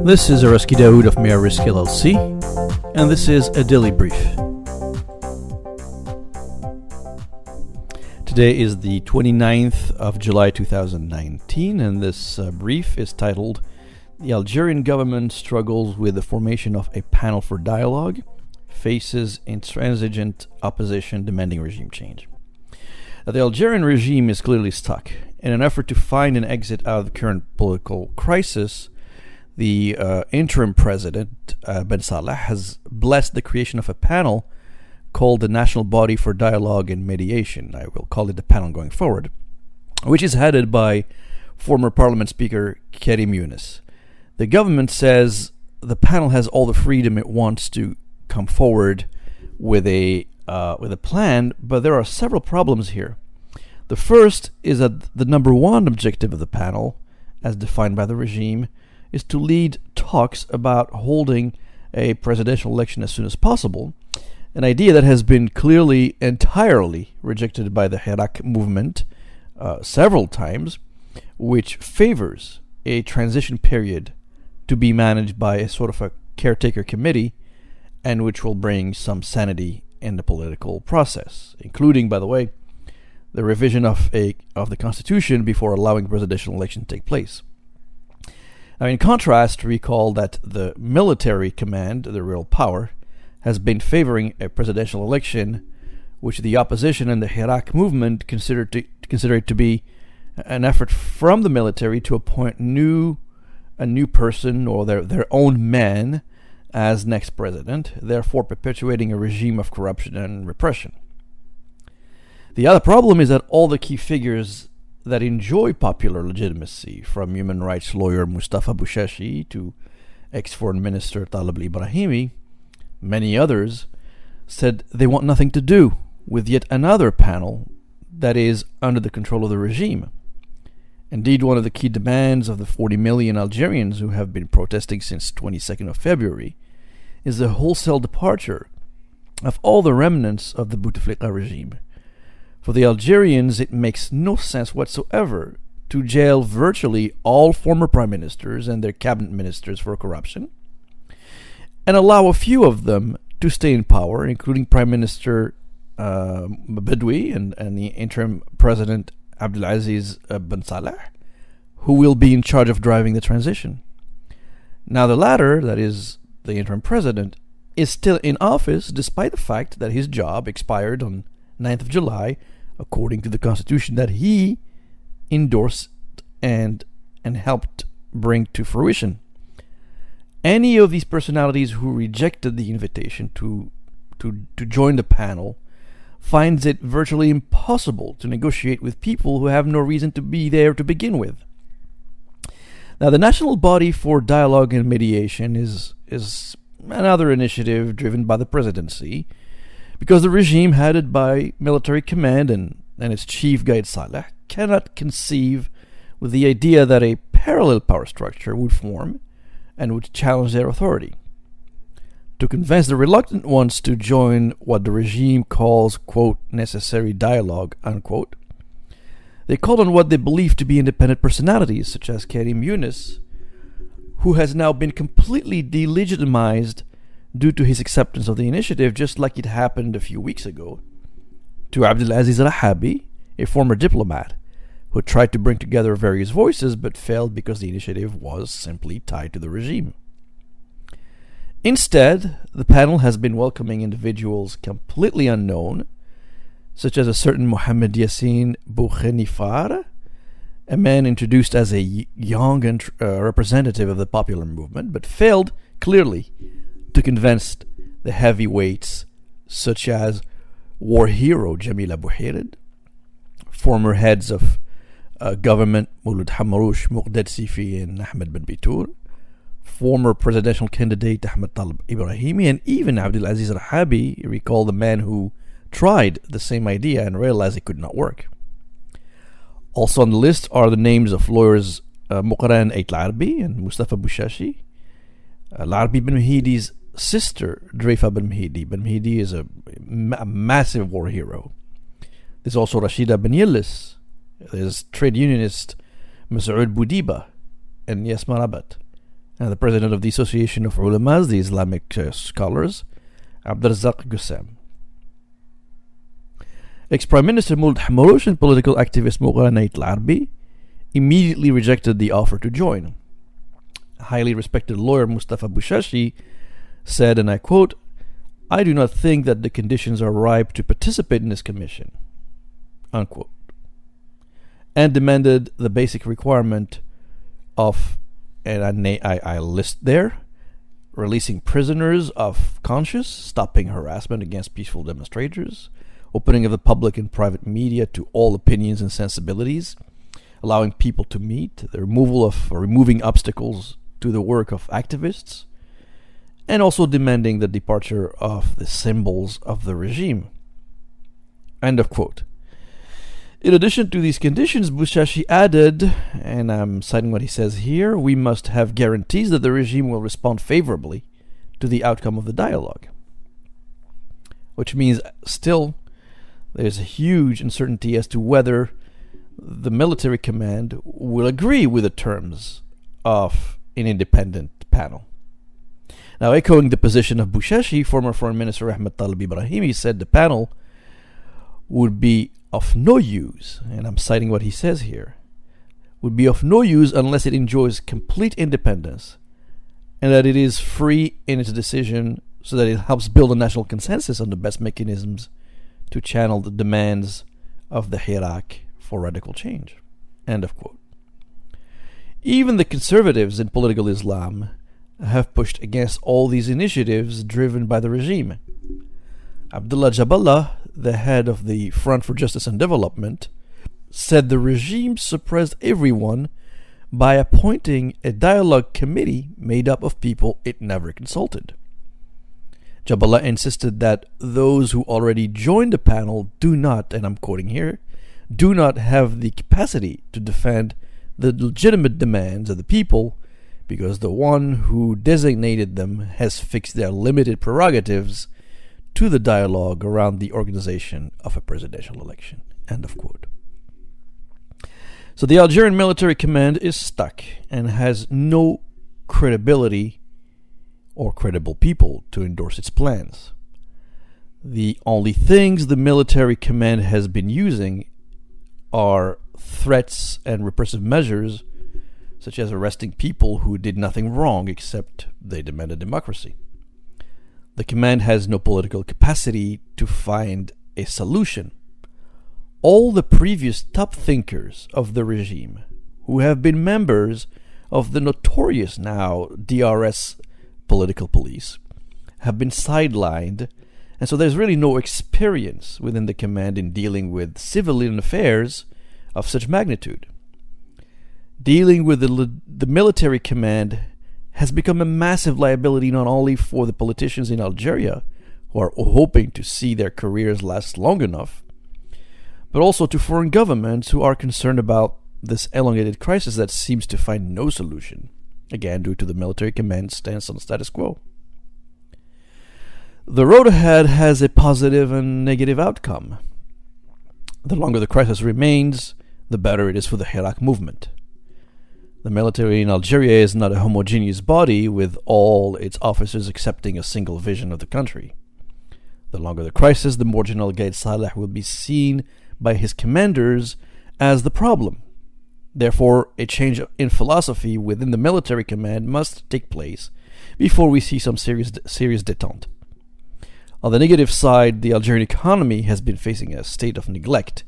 This is Araski Daoud of MEA Risk LLC, and this is a daily brief. Today is the 29th of July 2019, and this brief is titled "The Algerian Government Struggles with the Formation of a Panel for Dialogue, Faces Intransigent Opposition Demanding Regime Change." The Algerian regime is clearly stuck. In an effort to find an exit out of the current political crisis, the Interim President, Ben Saleh, has blessed the creation of a panel called the National Body for Dialogue and Mediation. I will call it the panel going forward, which is headed by former Parliament Speaker Karim Younès. The government says the panel has all the freedom it wants to come forward with a plan, but there are several problems here. The first is that the number one objective of the panel, as defined by the regime, is to lead talks about holding a presidential election as soon as possible, an idea that has been clearly entirely rejected by the Hirak movement several times, which favors a transition period to be managed by a sort of a caretaker committee, and which will bring some sanity in the political process, including, by the way, the revision of the constitution before allowing presidential election to take place. Now, in contrast, recall that the military command, the real power, has been favoring a presidential election, which the opposition and the Hirak movement consider it to be an effort from the military to appoint a new person or their own man as next president, therefore perpetuating a regime of corruption and repression. The other problem is that all the key figures that enjoy popular legitimacy, from human rights lawyer Mustafa Bouchachi to ex-foreign minister Talib Ibrahimi, many others, said they want nothing to do with yet another panel that is under the control of the regime. Indeed, one of the key demands of the 40 million Algerians who have been protesting since 22nd of February is the wholesale departure of all the remnants of the Bouteflika regime. For the Algerians, it makes no sense whatsoever to jail virtually all former prime ministers and their cabinet ministers for corruption, and allow a few of them to stay in power, including Prime Minister Bedoui and the Interim President Abdelaziz Ben Saleh, who will be in charge of driving the transition. Now, the latter, that is, the Interim President, is still in office despite the fact that his job expired on 9th of July, according to the constitution that he endorsed and helped bring to fruition. Any of these personalities who rejected the invitation to join the panel finds it virtually impossible to negotiate with people who have no reason to be there to begin with. Now, the National Body for Dialogue and Mediation is another initiative driven by the presidency, because the regime headed by military command and its chief Gaid Saleh cannot conceive with the idea that a parallel power structure would form and would challenge their authority. To convince the reluctant ones to join what the regime calls, quote, necessary dialogue, unquote, they called on what they believe to be independent personalities, such as Karim Younès, who has now been completely delegitimized due to his acceptance of the initiative, just like it happened a few weeks ago to Abdelaziz Rahabi, a former diplomat, who tried to bring together various voices but failed because the initiative was simply tied to the regime. Instead, the panel has been welcoming individuals completely unknown, such as a certain Mohamed Yassine Boukhenifar, a man introduced as a young and representative of the popular movement, but failed clearly to convince the heavyweights such as war hero Jamila Bouhired, former heads of government Mouloud Hamrouche, Moqdad Sifi, and Ahmed Ben Bitour, former presidential candidate Ahmed Talib Ibrahimi, and even Abdelaziz Rahabi, recall the man who tried the same idea and realized it could not work. Also on the list are the names of lawyers Muqran Ait Larbi and Mustafa Bouchachi, Larbi Ben Mhidi's sister, Dreifa Ben Mhidi. Ben Mhidi is a massive war hero. There's also Rashida Ben Yillis. There's trade unionist Masoud Boudiba and Yasmar Abat. and the president of the Association of Ulamas, the Islamic scholars, Abdelrazak Gussam. Ex-Prime Minister Mouled Hamrouche and political activist Mughal Nait Al-Arbi immediately rejected the offer to join. Highly respected lawyer Mustafa Bouchachi said, and I quote, "I do not think that the conditions are ripe to participate in this commission," unquote, and demanded the basic requirement of, and I list there, releasing prisoners of conscience, stopping harassment against peaceful demonstrators, opening of the public and private media to all opinions and sensibilities, allowing people to meet, the removing obstacles to the work of activists, and also demanding the departure of the symbols of the regime. End of quote. In addition to these conditions, Bouchachi added, and I'm citing what he says here, "We must have guarantees that the regime will respond favorably to the outcome of the dialogue." Which means still there's a huge uncertainty as to whether the military command will agree with the terms of an independent panel. Now, echoing the position of Bouchachi, former Foreign Minister Ahmed Talib Ibrahimi said the panel would be of no use, and I'm citing what he says here, would be of no use unless it enjoys complete independence and that it is free in its decision so that it helps build a national consensus on the best mechanisms to channel the demands of the Hirak for radical change. End of quote. Even the conservatives in political Islam have pushed against all these initiatives driven by the regime. Abdullah Jaballah, the head of the Front for Justice and Development, said the regime suppressed everyone by appointing a dialogue committee made up of people it never consulted. Jaballah insisted that those who already joined the panel do not, and I'm quoting here, do not have the capacity to defend the legitimate demands of the people because the one who designated them has fixed their limited prerogatives to the dialogue around the organization of a presidential election. End of quote. So the Algerian military command is stuck and has no credibility or credible people to endorse its plans. The only things the military command has been using are threats and repressive measures, such as arresting people who did nothing wrong except they demanded democracy. The command has no political capacity to find a solution. All the previous top thinkers of the regime, who have been members of the notorious now DRS political police, have been sidelined, and so there's really no experience within the command in dealing with civilian affairs of such magnitude. Dealing with the military command has become a massive liability not only for the politicians in Algeria, who are hoping to see their careers last long enough, but also to foreign governments who are concerned about this elongated crisis that seems to find no solution, again due to the military command's stance on the status quo. The road ahead has a positive and negative outcome. The longer the crisis remains, the better it is for the Hirak movement. The military in Algeria is not a homogeneous body with all its officers accepting a single vision of the country. The longer the crisis, the more General Gaid Saleh will be seen by his commanders as the problem. Therefore, a change in philosophy within the military command must take place before we see some serious détente. On the negative side, the Algerian economy has been facing a state of neglect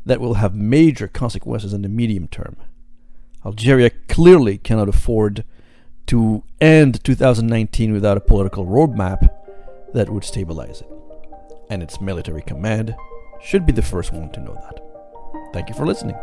that will have major consequences in the medium term. Algeria clearly cannot afford to end 2019 without a political roadmap that would stabilize it. And its military command should be the first one to know that. Thank you for listening.